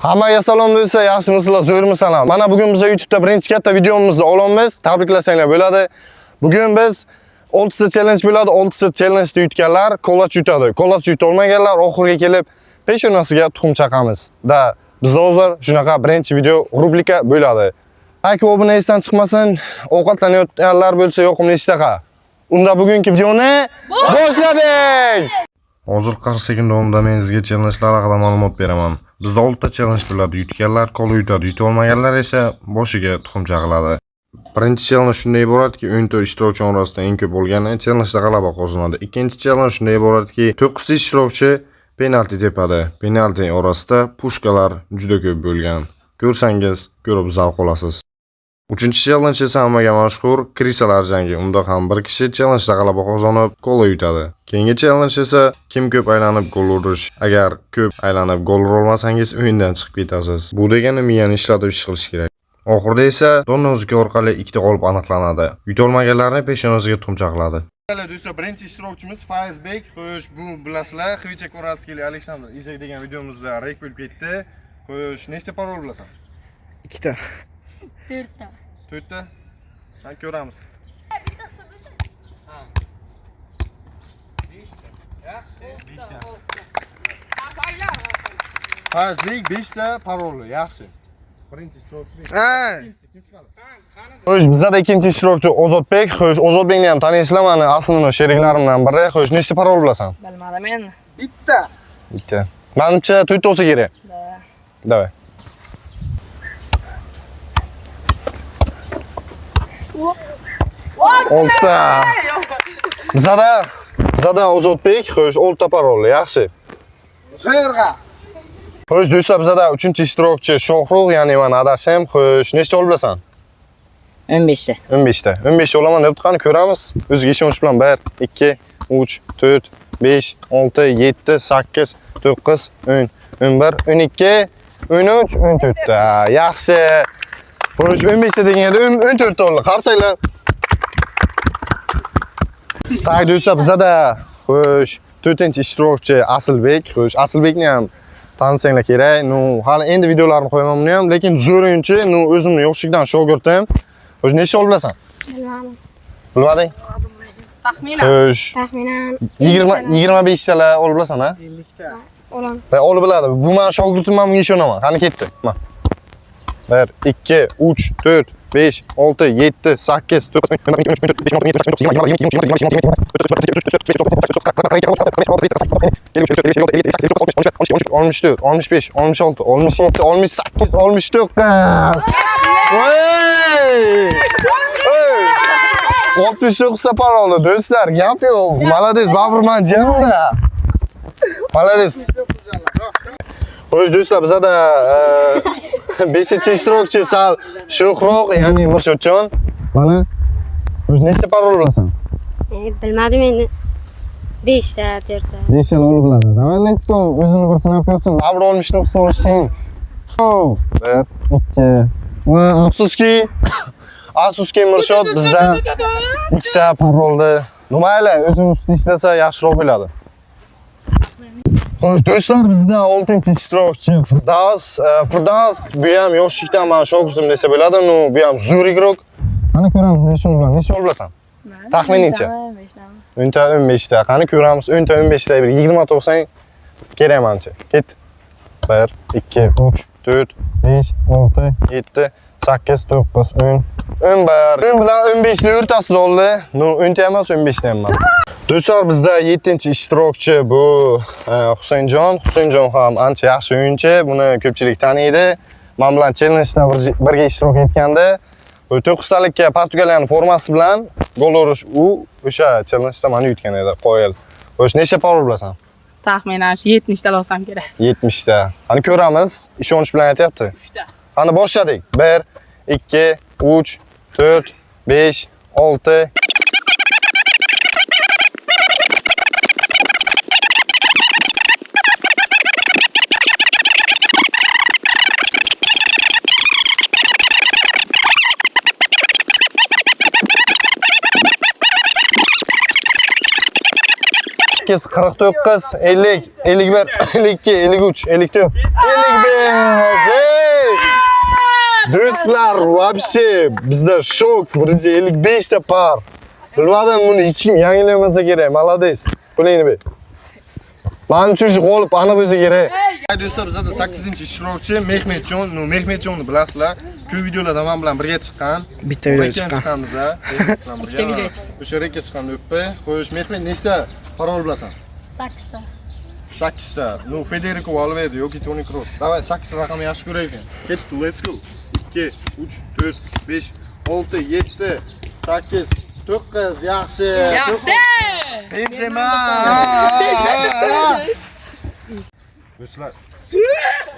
Hammaga salom bo'lsa, yaxshimisizlar, zo'rmisizlar? Mana bugun biz YouTube'da birinchi katta videomizni olamiz. Tabriklasanglar bo'ladi. Bugun biz 6 ta challenge bo'ladi. 6 ta challenge yutganlar kollaj yutadi. Kollaj yutolmaganlar oxiriga kelib peshonasiga tuxum chaqamiz. Da bizda hozir shunaqa birinchi video rubrika bo'ladi. Agar obuna esdan chiqmasin, ovqatlanayotganlar bo'lsa yoqimli ishtaqa. Unda bugungi videoni boshladik. Hozir 40 sekund davomida men sizga challengelar haqida ma'lumot beraman. Bizda 6 ta challenge bo'ladi. Yutganlar qo'li yutadi, yuta olmaganlar esa boshiga tuxum chaqiladi. Birinchi challenge shunday iboratki, 14 ishtirokchi orasida eng ko'p bo'lgani challengeda g'alaba qozonadi. Ikkinchi challenge shunday iboratki, 9 ta ishtirokchi penalti tepadi. Penalti orasida pushkalar juda ko'p bo'lgan. Ko'rsangiz, ko'rib zavq olasiz. Uchinchi challenge esa hammaga mashhur krisalar jangi. Unda ham bir kishi challengeda g'alaba qozonib, qo'li yutadi. Keyingi challenge esa kim ko'p aylanib gol urish. Agar ko'p aylanib gol ura olmasangiz, o'yindan chiqib ketasiz. Bu degani miyani ishlatib ish qilish kerak. Oxirida esa donna uzuki orqali ikkita g'olib aniqlanadi. Yutolmaganlarni peshonasiga tuxum chaqiladi. Do'stlar, birinchi ishtirokchimiz Faizbek. Xo'sh, bu bilasizlar, Xvicha Koratskiy Aleksandr Izak degan videomizda reyk bo'lib ketdi. Xo'sh, nechta parol bilasan? 2 ta. 4 ta. 4 ta? Ben ko'ramiz. Bittasi bo'lsa. Ha. 5 ta. Yaxshi. 5 ta. Aqallar. Faizbek 5 ta paroli, yaxshi. Birinchi ishtirokchi. Ha. Xo'sh, bizda ikkinchi ishtirokchi Ozodbek. Xo'sh, Ozodbekni ham taniysizlar, meni aslini sheriklarimdan biri. Xo'sh, nechta parol bilasan? Bilmadim men. Bitta. Bitta. Menimcha 4 ta bo'lsa kerak. Davay. Olta. Bizada Ozodbek, xo'sh, 6 ta paroli, yaxshi. Zo'rg'a. Xo'sh, do'stlar, bizada 3-ishtirokchi Shohrux, ya'ni men adashim. Xo'sh, nechta ol bilasan? 15 ta. 15 ta. 15 olaman deb qani ko'ramiz. O'ziga ishonch bilan 1, 2, 3, 4, 5, 6, 7, 8, 9, 10, 11, 12, 13, 14 ta. Yaxshi. Xo'sh, 15 ta deganda 14 ta oldi. Qarsanglar. Tak do'stlar, bizada xo'sh, 4-ishtirokchi Asilbek. Xo'sh, Asilbekni ham tanisanglar kerak. Hali endi videolarini qo'yaman buni ham, lekin zo'r o'yinchi, o'zimni yoshlikdan shogirdim. Xo'sh, nechta ol bilasan? Bilmadim. Bilmading? Taxminan. Xo'sh, Taxminan 25 talar ol bilasan, ha? 50 ta. Olam. Olib biladi. Bu men shogirdim, men bunga ishonaman. Qani ketdi. Mana. 1, 2, 3, 4, 5, 6, 7, 8, 9, 10, 11, 12, 13, 14, 15, 16, 17, 18, 19, 20, 21, 22, 23, 65, 66, 67, 68, 69. Voy! 69 ta paroli do'stlar, gap yo'q. Malades, Bavrman jamda. Malades. Xo'sh, do'stlar, bizada 5-ishtirokchi sal Shohrux, ya'ni Mirshodjon. Mana. Xo'sh, nechta parol bilasan? Bilmadim endi. 5 ta, 4 ta. 5 ta olib biladi. Davay, let's go. O'zini bir sinab ko'rsin. Abr olmishni so'rash qiyin. 1, 2. Va afsuski Mirshod bizda 2 ta parolni. Mayli, o'zini ustida ishlasa yaxshiroq bo'ladi. Xo'sh, do'stlar, bizda 6-ishtirokchi Firdaus. Firdaus bu ham yoshlikdan men shogirdim desa bo'ladi. Bu ham zo'r igrok. Qani ko'ramiz, nechta bilasan? Taxminingcha? 10 ta 15 ta. Qani ko'ramiz, 10 ta 15 ta 20 ta olsang kerak menimcha. Ket. 1, 2, 3, 4, 5, 6, 7, 8, 9, 10, 11. 10 bilan 15 ni o'rtasida oldi. 10 ta emas, 15 ta emas. Do'stlar, bizda 7-ishtirokchi bu Husaynjon. Husaynjon ham ancha yaxshi o'yinchi. Buni ko'pchilik taniydi. Men bilan challenge-da birga ishtirok etganda 9 talikka Portugaliyaning formasi bilan gol urish u o'sha challenge-da meni yutgan edi, qoyil. Xo'sh, nechta parol bilasan? Taxminan 70 ta olsam kerak. 70 ta. Qani ko'ramiz, ishonch bilan aytyapti. 3 ta. Qani boshladik. 1, 2, 3, 4, 5, 6. Sekiz, 49, 50, 51, 52, 53, 54, 55. Do'stlar, вообще bizda shok. 155 ta par. Bilmadim, buni hech kim yangilamasa kerak. Молодец. Pulingni ber. Men uchun g'olib aniq bo'lsa kerak. Do'stlar, bizda 8-ishtirokchi Mehmetjon, Mehmetjonni bilasizlar. Ko'p videolarda men bilan birga chiqqan. Bitta video chiqqan. Chiqqanmiz. O'sha rekka chiqqan o'ppa. Xo'sh, Mehmet nechta parol bilasan? 8 ta. 8 ta. Federico Valverde yoki Toni Kroos. Davay 8 raqamni yaxshi ko'raylik. Ketdi, let's go. 2, 3, 4, 5, 6, 7, 8, 9, yaxshi. Yaxshi! Benzema. Do'stlar,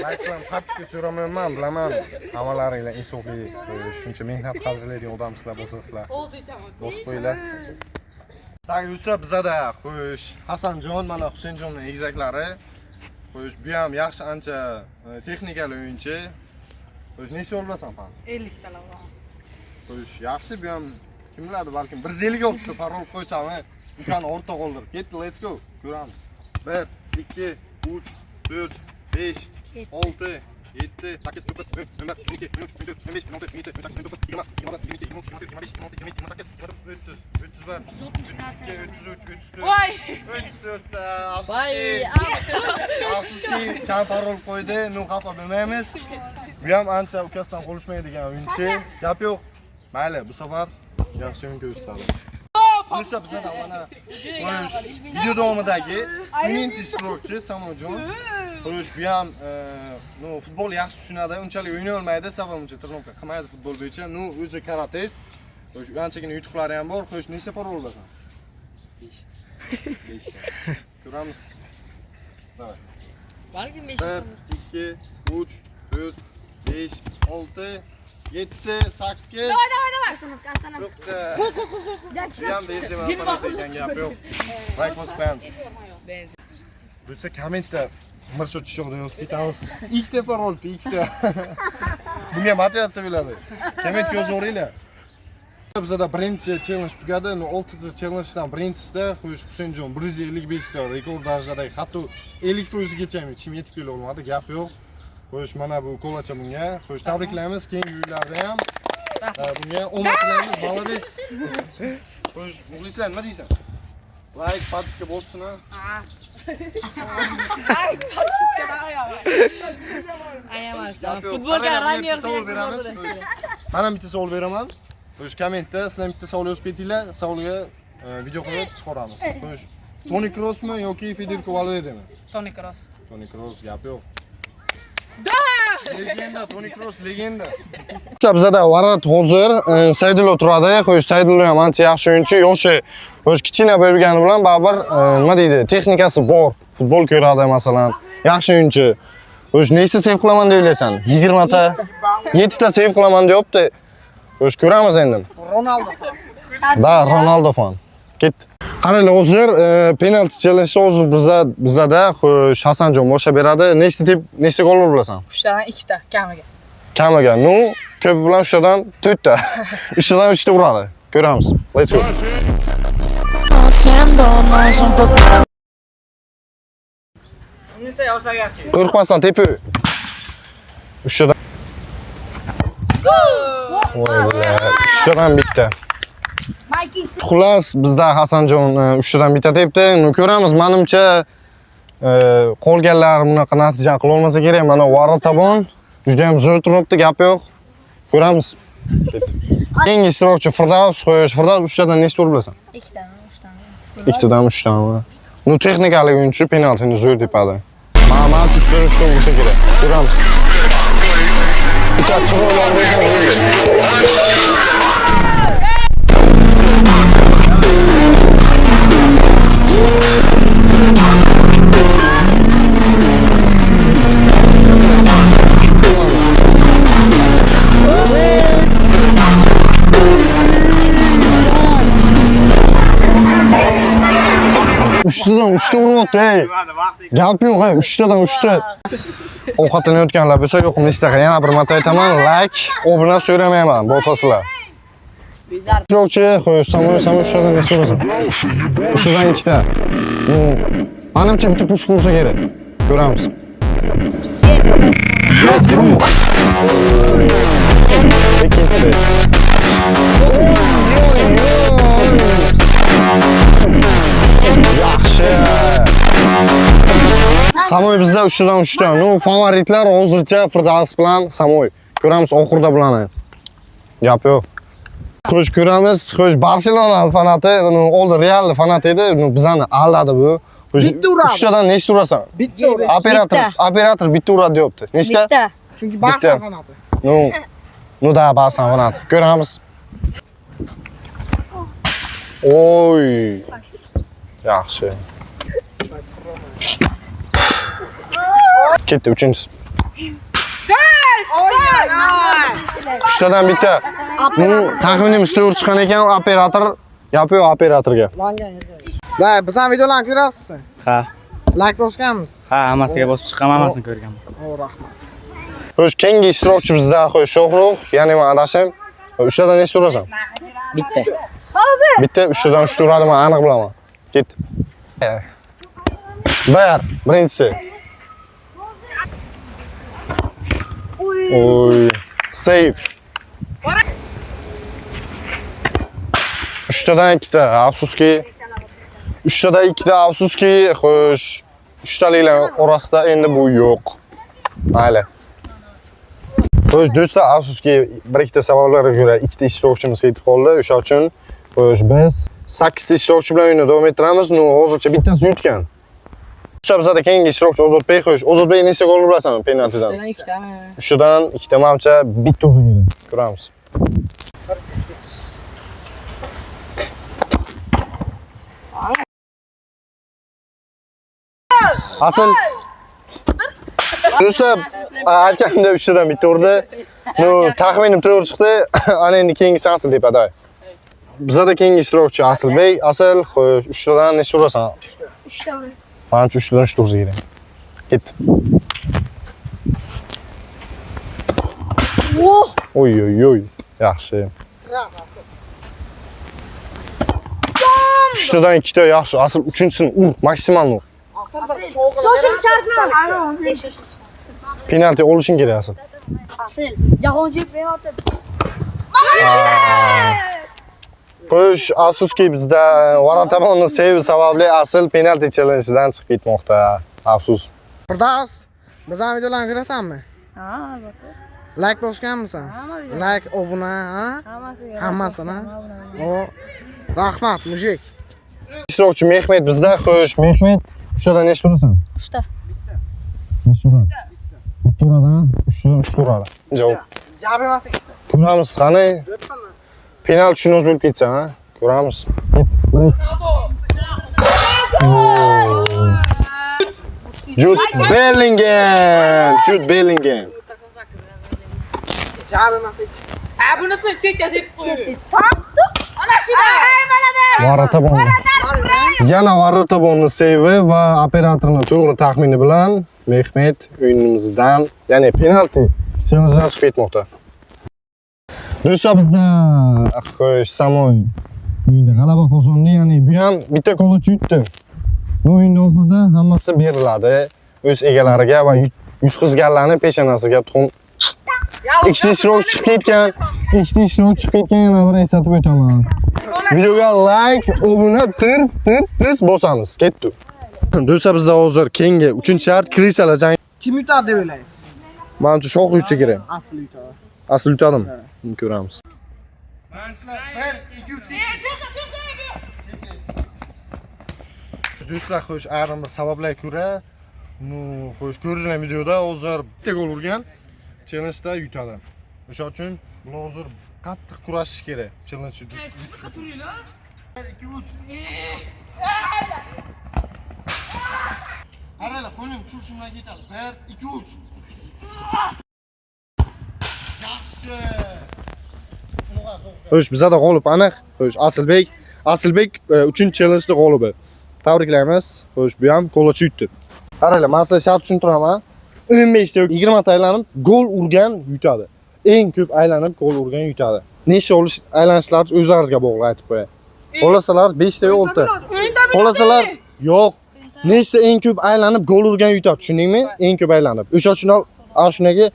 like bilan qattiq so'ramayman, bilaman. Hammalaringlar insofli, shuncha mehnat qiladigan odamsizlar bo'lsangizlar. Do'st qo'yinglar. Tak, do'stlar, bizada xo'sh, Hasanjon, mana Husaynjonning egizaklari. Xo'sh, bu ham yaxshi ancha texnikali o'yinchi. Xo'sh, nechta o'rlasan fan? 50 ta lavon. Xo'sh, yaxshi, bu ham kim biladi, balkim 150 olibdi, parol qo'ysam, ukani o'rta qoldirib. Ketdi, let's go. Ko'ramiz. 1, 2, 3, 4, 5, 6, 7, 8, 9, 10, 11, 12, 13, 14, 15, 16, 17, 18, 19, 20, 21, 22, 23, 24, 25, 26, 27, 28, 29, 30, 31, 32, 33, 34. Voy! 34 Voy! afsuski kam parol qo'ydi, xafa bo'lmaymiz. Bu ham ancha ukasidan qolishmaydigan o'yinchi. Gap yo'q. Mayli, bu safar yaxshi o'yin ko'rsatadi. Do'stlar, bizda mana xo'sh, video davomidagi 3-ishtirokchi Samojon. Xo'sh, bu ham futbol yaxshi tushunadi, unchalik o'ynay olmaydi, sababincha trenoka qilmaydi futbol bo'yicha. O'zi karatist. Xo'sh, anchagina yutuqlari ham bor. Xo'sh, nechta parol olasan? 5 ta. 5 ta. Ko'ramiz. Davay. Balkim 5 1, ta. 2, 3, 4, 5, 6, 7, 8. Bu ham Benzema falan ekan, gap yo'q. Like was fans. Bo'lsa kommentda mirsh o'tishda yozib ketamiz. Ikkita parol, ikkita. Bunga motivatsiya bo'ladi. Kommentga yozaveringlar. Bizda birinchi challenge tugadi. 6 ta challengedan birinchisida xo'sh Husaynjon 155 ta rekord darajadagi, hatto 50%gacha ham hech kim yetib kela olmadi, gap yo'q. Xo'sh, mana bu qo'llacha bunga. Xo'sh, tabriklaymiz. Keyingi o'yinlarda ham bunga omad tilaymiz. Молодец. Xo'sh, muxlislar nima deysan? Like, podpiska bo'lsin. Futbolga Ranier savol beramiz. Mana bitta savol beraman. Xo'sh, kommentda sizlar bitta savol yozib ketinglar, savolga video qilib chiqaramiz. Xo'sh, Toni Kroosmi yoki Federico Valverdemi? Toni Kroos. Toni Kroos, gap yo'q. Da! Legenda, Toni Kroos legenda. Bizada Varat hozir Saydullo turadi. Xo'sh, Saydullo ham ancha yaxshi o'yinchi, yoshi xo'sh kichkina bo'lgani bilan baribir nima deydi, texnikasi bor. Futbol ko'radi masalan. Yaxshi o'yinchi. Xo'sh, nechta save qilaman deb o'ylaysan? 20 ta. 7 ta save qilaman deyapti. Xo'sh, ko'ramiz endi. Ronaldo. Da, Ronaldo fan. Ketdi. Qaranglar, hozir penalti challenge hozir bizada xo'sh Hasanjon boshlab beradi. Nechta gol ur bilasan? 3 tadan 2 ta kamiga. Kamiga. Ko'p bilan 3 tadan 4 ta. 3 tadan 3 ta uradi. Ko'ramiz. Let's go. Qo'rqmasdan tepi. 3 tadan. Voy billahi. 3 tadan bitta. Xullas, bizda Hasanjon 3 tadan bitta tepdi. Ko'ramiz, menimcha qolganlar bunaqa natija qila olmasa kerak. Mana Varat tomon juda ham zo'r turibdi, gap yo'q. Ko'ramiz. Keyingi ishtirokchi Firdavs, xo'sh, Firdavs 3 tadan nechta urib bilasan? 2 tadan, 3 tadan. 2 tadan 3 tadan. Texnikalik o'yinchi penaltini zo'r tepadi. Mana 3 tadan 3 ta ursa kerak. Ko'ramiz. Ikkita gol oldi. Uchtadan 3 ta uryapti, ey. Gap yo'q, ey. 3 tadan 3 ta. Ovqatlanayotganlar bo'lsa, yo'qmi, istagan yana bir marta aytaman, like, obuna so'ramayman, bo'lsasizlar. Ishtirokchi, xo'sh, Samoy 3 tadan nechta urasan? 3 tadan 2 ta. Menimcha bitta pushka ursa kerak. Ko'ramiz. Samoy bizda 3dan 3ta. Nu favoritlar hozircha Firdaus bilan Samoy. Ko'ramiz oxirida bularni. Gap yo'q. Xo'sh ko'ramiz. Xo'sh Barselona fanati, oldin Real fanati edi. Bizani aldadi bu. Bitta uradi. 3tadan nechta urasan? Bitta uradi. Operator bitta uradi deyapti. Nechta? Bitta. Chunki Barsa fanati. Nu da Barsa fanati. Ko'ramiz. Oy. Yaxshi. Ketdi uchinchisi. Uchtadan bitta. Taxminimiz to'g'ri chiqqan ekan, operator gapi yo'q operatorga. Va biz ham videolarni ko'rasizmi? Ha. Like bosganmisiz? Ha, hammasiga bosib chiqqan, hammasini ko'rganman. O, rahmat. Xo'sh, keyingi ishtirokchi bizda qo'y Shohrux, ya'ni men adashim. 3tadan nechta urasan? Bitta. Bitta 3tadan 3ta uradi, men aniq bilaman. Ket. Bar, birinchisi. Oy, save. 3tadan 2ta, afsuski. 3tadan 2ta, afsuski. Xo'sh, 3taliklar orasida endi bu yo'q. Mayli. Xo'sh, do'stlar, afsuski bir ikkita sabablarga ko'ra ikkita ishtirokchimiz ketib qoldi. O'sha uchun xo'sh, biz 8 ta ishtirokchi bilan o'yinni davom ettiramiz. Hozircha bittasi yutgan. Bizda keyingi ishtirokchi Ozodbek. Xo'sh, Ozodbek nechta gol urasanmi penaltidan? 3tami? 3dan 2ta mamcha bitta ursa kerak. Ko'ramiz. Asl do'stlar, aytganimda 3tadan bitta urdi. Taxminim to'g'ri chiqdi. Ana endi keyingisi Asl tepada. Bizda keyingi ishtirokchi Aslbek. Asl, xo'sh, 3tadan nechta urasan? 3ta uraman. Manimcha 3tadan 3 ursa kerak. Ket. Oy oy oy. Yaxshi. 3tadan 2ta yaxshi. Asl 3-chisini ur, maksimal ur. Shoshil shartnoma. Penalti olishing kerak Asl. Asl jahon chempionati. Xo'sh, afsuski bizda Varantamonning sevi sababli Asl penalti challenge'dan chiqib ketmoqda. Afsus. Firdaus, biz ham videolarni ko'rasanmi? Ha, albatta. Like bosganmisan? Hamma video. Like, obuna, ha? Hammasiga. Hammasini. O, rahmat, mujik. Ishtirokchi Mehmet bizda. Xo'sh, Mehmet 3tadan nechta urasan? 3ta. Nechta uradi? Bitta uradi, 3tadan 3 uradi. Javob. Jab emas. Ko'ramiz, qani? Penalti shuni o'z bo'lib ketsa, ha? Ko'ramiz. Jude Bellingham. Jude Bellingham. Jab emas. Ha, bunisini chetga deb qo'ydi. Ana shuna. Varantabon. Yana Varantabonning sevi va operatorning to'g'ri taxmini bilan Mehmet o'yinimizdan, ya'ni penalti challenge'dan chiqib ketmoqda. Do'stlar, bizda xo'sh, Samoy o'yinda g'alaba qozondi, ya'ni bu ham bitta golchi yutdi. Bu o'yinda oxirida hammasi beriladi o'z egalariga va yutqizganlarning peshonasiga tuxum. Ikkita ishtirokchi chiqib ketgan, yana bir eslatib o'taman. Videoga like, obuna, tirs bosamiz. Ketdi. Do'stlar, bizda hozir keyingi 3-shart Krisala jang. Kim yutadi deb o'ylaysiz? Menimcha Shohrux yutsa kerak. Asl yutadi. Asl yutadimi? Ko'ramiz. Do'stlar, xo'sh, ayrim bir sabablarga ko'ra, xo'sh, ko'rilgan videoda hozir bitta gol urgan, challenge'da yutadi. O'sha uchun bular hozir qattiq kurashish kerak. Challenge yutish uchun. 1 2 3. Qaranglar, qo'lim tushishimdan ketadi. 1 2 3. Yaxshi. Xo'sh, bizda g'olib aniq. Xo'sh, Aslbek 3-challenge'da g'olibi. Tabriklaymiz. Xo'sh, bu ham qo'llachi yutdi. Qaranglar, men sizlarga shart tushuntiraman. 15 ta 20 ta aylanib gol urgan yutadi. Eng ko'p aylanib gol urgan yutadi. Nechta aylanishlar o'zlaringizga bog'liq aytib qo'yay. Xohlasalar 5 ta 6 ta. Xohlasalar yo'q. Nechta eng ko'p aylanib gol urgan yutadi, tushundingmi? Eng ko'p aylanib. O'sha uchun shunaga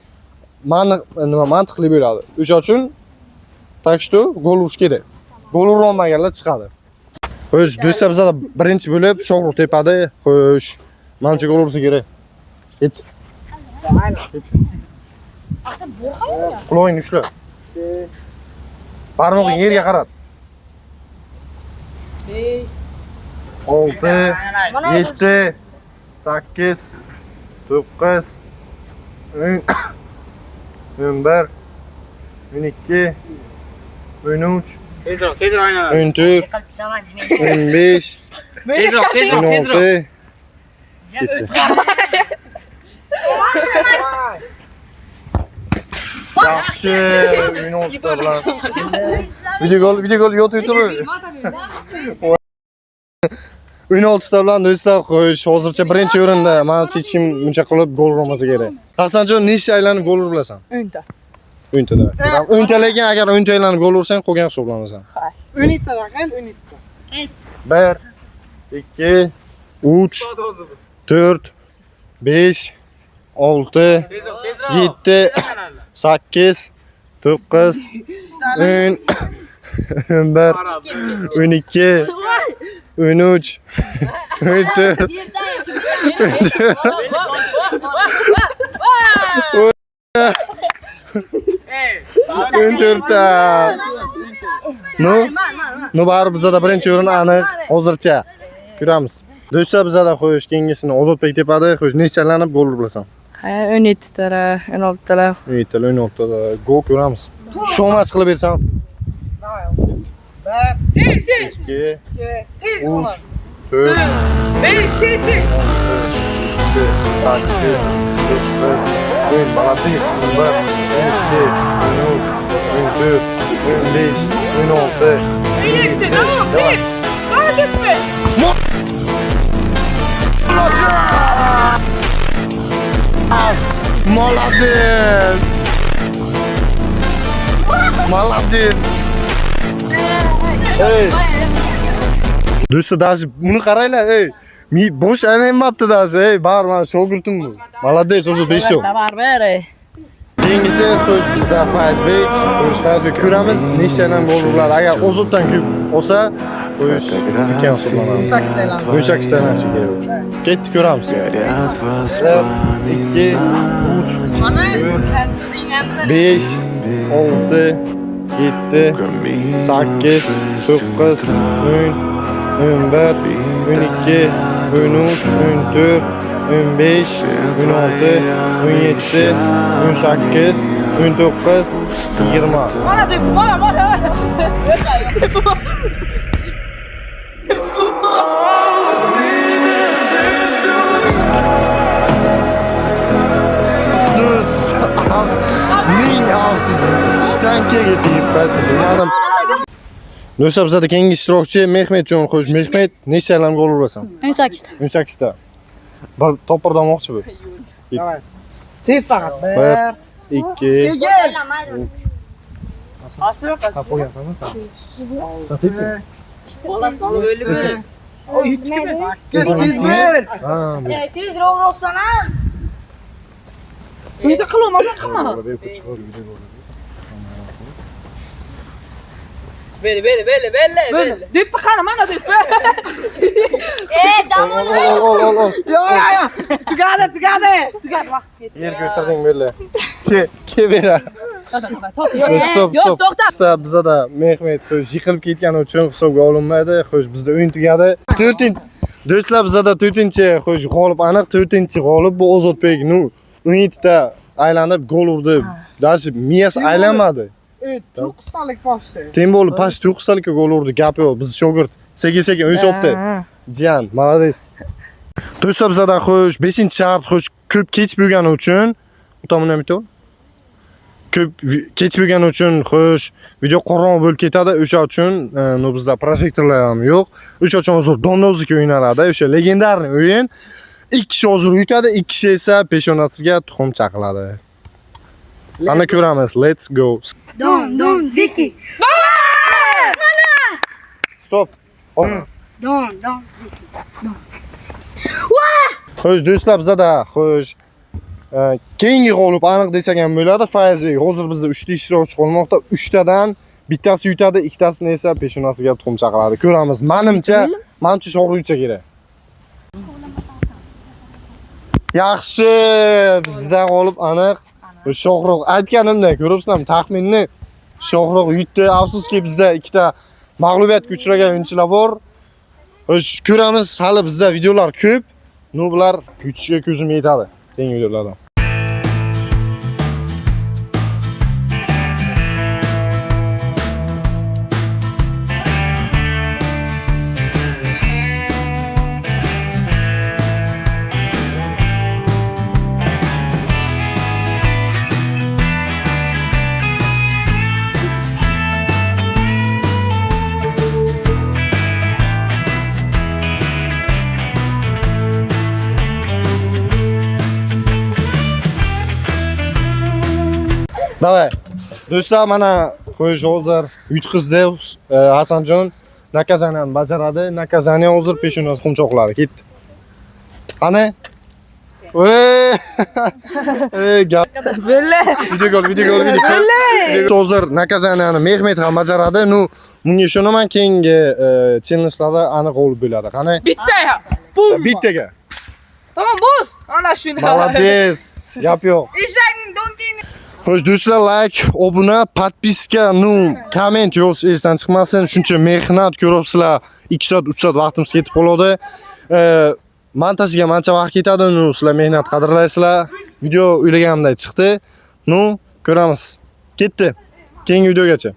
mantiqli bo'ladi. O'sha uchun tak что gol urish kerak. Gol ura olmaganlar chiqadi. Xo'sh, do'stlar, bizda birinchi bo'lib Shohrux tepadi. Xo'sh, menimcha gol ursa kerak. Git. Quloqni ushla. Barmog'ing yerga qarat. 6 7 8 9 10 11 12 13 Tezroq, tezroq aylanadi. 14 15 Tezroq, tezroq, tezroq. 16 yaxshi 16 ta bilan video yot yutur. 16 ta bilan do'stlar qo'yish hozircha birinchi o'rinda. Men hech kim buncha qilib gol urmasa kerak. Hasanjon nechta aylanib gol ura bilasan? 10 ta. 10 ta. 10 ta lekin agar 10 ta aylanib gol ursang qolgan hisoblanasan. 10 ta raqam 10 ta. 1 2 3 4 5 6 7 8 9 10 11 12 13 14 14 ta. No baribir bizada birinchi o'rin aniq hozircha. Ko'ramiz. Do'stlar bizada qo'yish kengasini Ozodbek tepada qo'yish nechtalanib gol bilasan? 17 talar, 16 talar. 17 ta, 16 ta gol ko'ramiz. Shomach qilib bersam. 2 3 4 5 7 молодец, 15 молодец. Молодец. Ey. Do'stlar, даже buni qaranglar, ey. Bosh aylanmabdi даже, ey. Bar mana shogirdim bu. Молодец, o'zi 5 ta. Barber. Keyingisi qo'yish bizda Fazbek. Qo'yish Fazbek ko'ramiz. Nechtadan gol uradi. Agar Ozoddan ko'p olsa, qo'yish ulkan hisoblanadi. 18 aylanib. 18 tadan kerak uchun. Ketdi ko'ramiz. 1 2 3 5 6 7 8 9 10 11 12 13 14 15 16 17 18 19 20. Afsus, ming afsus. Shtankaga tegib qoldi. Bilmadim. Do'stlar, bizda keyingi ishtirokchi Mehmetjon qo'yish. Mehmet nechta aylanib gol urasan? 18 ta. 18 ta. Bir topir damoqchi bu. Tez faqat. 1 2 qo'yasanmi sen? O yutdi. Kesizmi? Ha, bu. Tezroq ursana. O'zi qilma, qilma. Beli. Dep qara, mana dep. Dam Ol. Yo. Tugadi. Tugat vaqt ketdi. Yerga o'tirding böyle. Ke bera. Stop. Yo'q, to'xta. Bizda bizada Mehmet qo'yish yiqilib ketgani uchun hisobga olinmaydi. Qo'yish bizda o'yin tugadi. 4-chi. Do'stlar, bizada 4-chi qo'yish g'olib aniq. 4-chi g'olib bu Ozodbek. 17 ta aylanib gol urdi. Даже miyasi aylanmadi. 9 talik boshdi. Tem bo'lib past 9 talikka gol urdi. Gap yo'q. Biz shogird. Sekin o'sibdi. Jiyan, молодец. Do'stlar, bizada qo'yish 5-shart qo'yish ko'p kech bo'lgani uchun, o'tamini ham aytib. Ko'p kech bo'lgani uchun qo'yish video qorong'i bo'lib ketadi. O'sha uchun bizda projektorlar ham yo'q. O'sha uchun hozir dondozlik o'ynaladi. O'sha legendarniy o'yin. 2 kishi hozir yutadi, 2 kishi esa peshonasiga tuxum chaqiladi. Qani ko'ramiz. Let's go. Don, ziki. Stop. Don. Xo'sh, do'stlar, bizada xo'sh keyingi g'olib aniq desak ham bo'ladi. Fayzbek. Hozir bizda 3 ta ishtirokchi qolmoqda. 3 tadan bittasi yutadi, ikkitasini esa peshonasiga tuxum chaqiladi. Ko'ramiz. Menimcha sho'g'ri yutsa kerak. Yaxshi, bizda g'olib aniq. Shohruh aytganimdek, ko'ryapsizlarmi taxminni? Shohruh yutdi. Afsuski bizda ikkita mag'lubiyatga uchragan o'yinchilar bor. Ko'ramiz, hali bizda videolar ko'p. Bular yutishiga ko'zim yetadi. Keyingi videolarda. Davay. Do'stlar, mana qo'yish hozir yutqizdi Hasanjon. Nakazaniyani bajaradi. Nakazaniya hozir peshonasi qumchoqlari ketdi. Qani? Gap. Böyle. Video. Hozir Nakazaniyani Mehmet ham bajaradi. Bunga ishonaman, keyingi challenge'larda aniq g'olib bo'ladi. Qani? Bitti ya. Bum. Bittaga. Tamam boz. Ana şunu. Молодец. Gap yo'q. İşlerin donkini. Xo'sh, do'stlar, like, obuna, podpiska, komment yozish esdan chiqmasin. Shuncha mehnat ko'ryapsizlar. 2 soat, 3 soat vaqtimiz ketib qoladi. Montajga qancha vaqt ketadi, sizlar mehnat qadrlaysizlar. Video o'ylaganimdek chiqdi. Ko'ramiz. Ketdi. Keyingi videogacha.